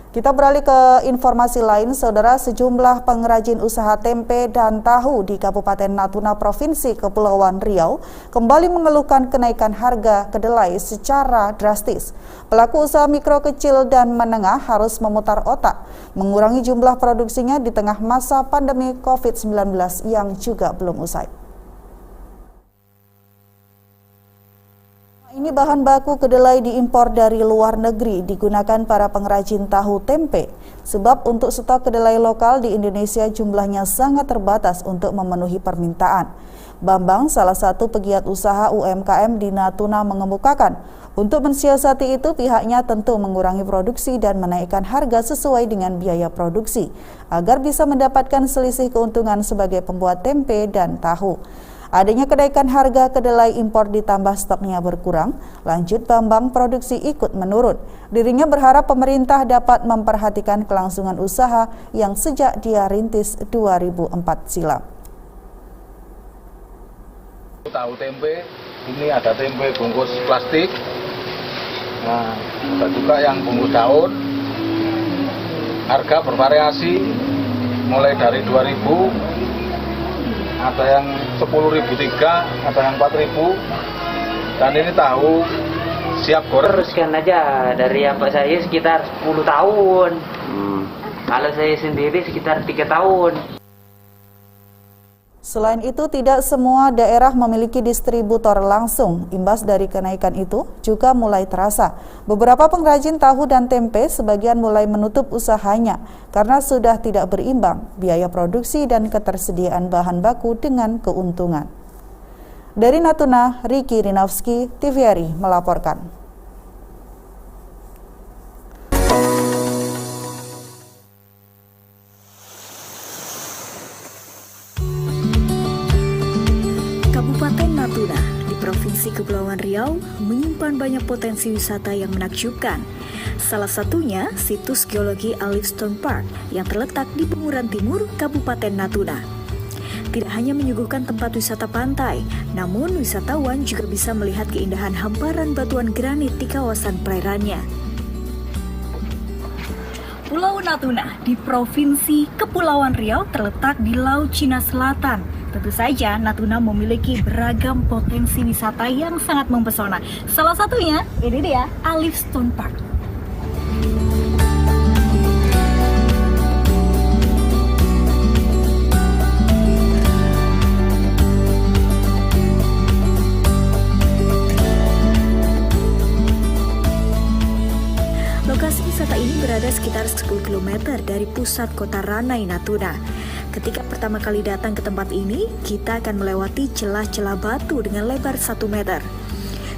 Kita beralih ke informasi lain, Saudara. Sejumlah pengrajin usaha tempe dan tahu di Kabupaten Natuna, Provinsi Kepulauan Riau, kembali mengeluhkan kenaikan harga kedelai secara drastis. Pelaku usaha mikro, kecil, dan menengah harus memutar otak, mengurangi jumlah produksinya di tengah masa pandemi COVID-19 yang juga belum usai. Ini bahan baku kedelai diimpor dari luar negeri digunakan para pengrajin tahu tempe. Sebab untuk stok kedelai lokal di Indonesia jumlahnya sangat terbatas untuk memenuhi permintaan. Bambang, salah satu pegiat usaha UMKM di Natuna, mengemukakan untuk mensiasati itu pihaknya tentu mengurangi produksi dan menaikkan harga sesuai dengan biaya produksi agar bisa mendapatkan selisih keuntungan sebagai pembuat tempe dan tahu. Adanya kenaikan harga kedelai impor ditambah stoknya berkurang, lanjut Bambang, produksi ikut menurun. Dirinya berharap pemerintah dapat memperhatikan kelangsungan usaha yang sejak dia rintis 2004 silam. Tahu tempe, ini ada tempe bungkus plastik, nah, ada juga yang bungkus daun. Harga bervariasi mulai dari 2.000, ada yang 10.003, ada yang 4.000, dan ini tahu siap goreng. Teruskan aja dari apa saya sekitar 10 tahun, kalau saya sendiri sekitar 3 tahun. Selain itu, tidak semua daerah memiliki distributor langsung. Imbas dari kenaikan itu juga mulai terasa. Beberapa pengrajin tahu dan tempe sebagian mulai menutup usahanya karena sudah tidak berimbang biaya produksi dan ketersediaan bahan baku dengan keuntungan. Dari Natuna, Riki Rinowski, TVRI melaporkan. Kabupaten Natuna di Provinsi Kepulauan Riau menyimpan banyak potensi wisata yang menakjubkan. Salah satunya situs geologi Alif Stone Park yang terletak di Bunguran Timur, Kabupaten Natuna. Tidak hanya menyuguhkan tempat wisata pantai, namun wisatawan juga bisa melihat keindahan hamparan batuan granit di kawasan perairannya. Pulau Natuna di Provinsi Kepulauan Riau terletak di Laut Cina Selatan. Tentu saja Natuna memiliki beragam potensi wisata yang sangat mempesona. Salah satunya ini dia, Alif Stone Park. Lokasi wisata ini berada sekitar 10 km dari pusat kota Ranai, Natuna. Ketika pertama kali datang ke tempat ini, kita akan melewati celah-celah batu dengan lebar 1 meter.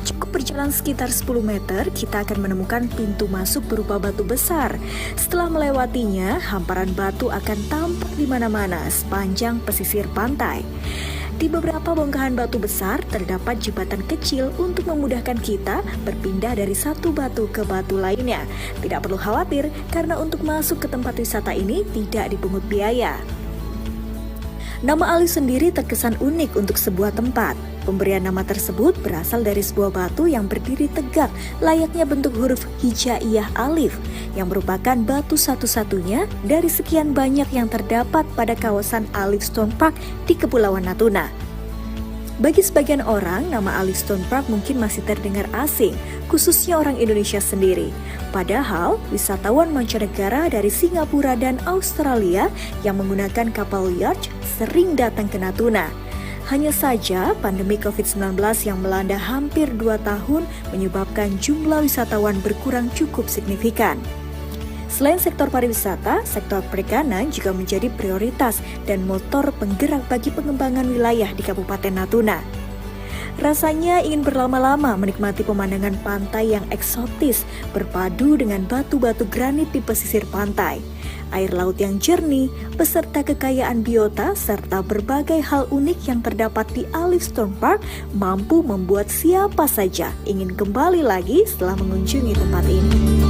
Cukup berjalan sekitar 10 meter, kita akan menemukan pintu masuk berupa batu besar. Setelah melewatinya, hamparan batu akan tampak di mana-mana sepanjang pesisir pantai. Di beberapa bongkahan batu besar, terdapat jembatan kecil untuk memudahkan kita berpindah dari satu batu ke batu lainnya. Tidak perlu khawatir, karena untuk masuk ke tempat wisata ini tidak dipungut biaya. Nama Alif sendiri terkesan unik untuk sebuah tempat. Pemberian nama tersebut berasal dari sebuah batu yang berdiri tegak layaknya bentuk huruf hijaiyah alif, yang merupakan batu satu-satunya dari sekian banyak yang terdapat pada kawasan Alif Stone Park di Kepulauan Natuna. Bagi sebagian orang, nama Alif Stone Park mungkin masih terdengar asing, khususnya orang Indonesia sendiri. Padahal, wisatawan mancanegara dari Singapura dan Australia yang menggunakan kapal yacht sering datang ke Natuna. Hanya saja, pandemi COVID-19 yang melanda hampir 2 tahun menyebabkan jumlah wisatawan berkurang cukup signifikan. Selain sektor pariwisata, sektor perikanan juga menjadi prioritas dan motor penggerak bagi pengembangan wilayah di Kabupaten Natuna. Rasanya ingin berlama-lama menikmati pemandangan pantai yang eksotis berpadu dengan batu-batu granit di pesisir pantai, air laut yang jernih, beserta kekayaan biota serta berbagai hal unik yang terdapat di Alif Stone Park mampu membuat siapa saja ingin kembali lagi setelah mengunjungi tempat ini.